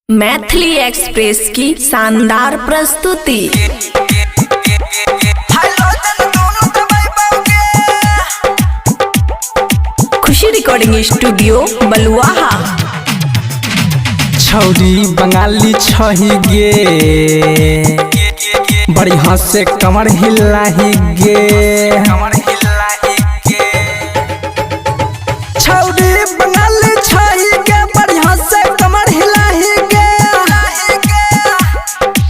Maithili express की शानदार प्रस्तुति। खुशी रिकॉर्डिंग स्टूडियो बलुआहा। छौरी बंगाली छही गे बड़ी हंसे कमर हिलाही गे। छौरी बंगाली छही गे बड़ी हंसे कमर हिलाही गे।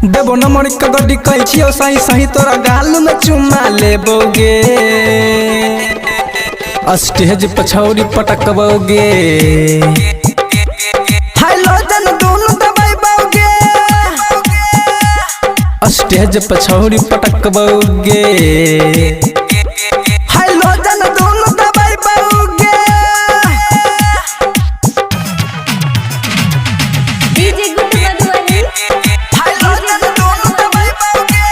देबो नंबर कगड़ी कहै छियो सही सही तोरा गाल में चुमा लेबोगे। स्टेज पर छौरी पटकबोगे। स्टेज पर छौरी पटकबोगे। हाइलोजन दोनों दबाइबोगे। डीजे गुड मधुबनी हाइलोजन दोनों दबाइबोगे।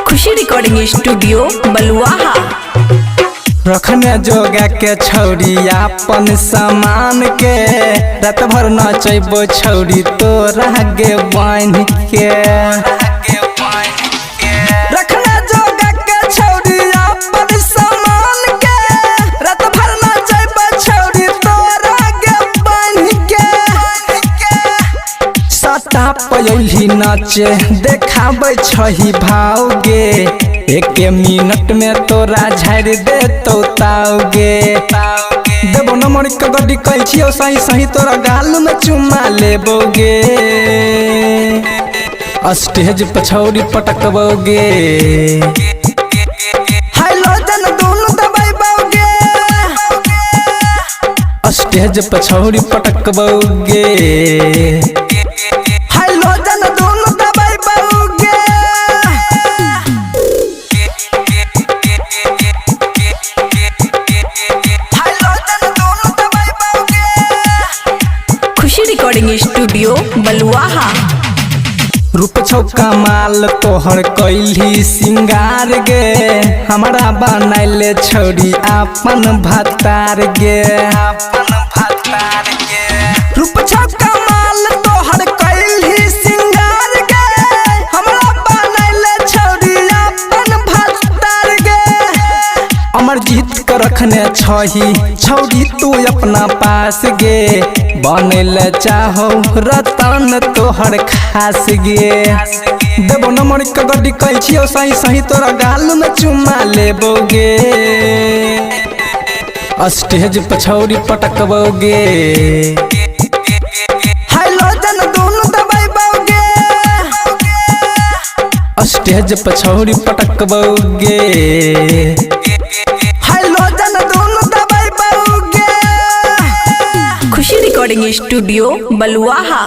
खुशी रिकॉर्डिंग स्टूडियो बलुआहा। रखने जोगा के छौरी अपन सामान के रात भर नचैबो छौरी तोरा गे बांध के। रखने जोगा के छौरी अपन सामान के रात भर नचैबो छौरी तोरा गे बांध के। सटा पयौली नाचे देखाबै छही भावगे। एक मिनट में तोरा झाड़ दे तो ताओगे। देबो नंबर कगड़ी कहै छियो सही सही तोरा गाल में चुमा लेबोगे। स्टेज पर छौरी पटकबोगे। हाइलोजन दोनों दबाइबोगे। स्टेज पर छौरी पटकबोगे। हाइलोजन दोनों दबाइबोगे। खुशी रिकॉर्डिंग स्टूडियो बलुआहा। रूप छौका माल तोहर कैली सिंगार गे। हमारा बनैले छौरी अपन भतार गे। रूप छौका माल तोहर कैली सिंगार गे। हमारा बनैले छौरी अपन भतार गे। अमर जीत के रखने छही छौरी तू अपना पास गे। बनेले चाहो रतन तोहर खास गे। देबो नंबर कगड़ी कहै छियो सही सही तोरा गाल में चुमा लेबोगे। स्टेज पर छौरी पटकबोगे। हाइलोजन दोनों दबाइबोगे। स्टेज पर छौरी पटकबोगे। हाइलोजन दोनों दबाइबोगे। खुशी रिकॉर्डिंग स्टूडियो बलुआहा।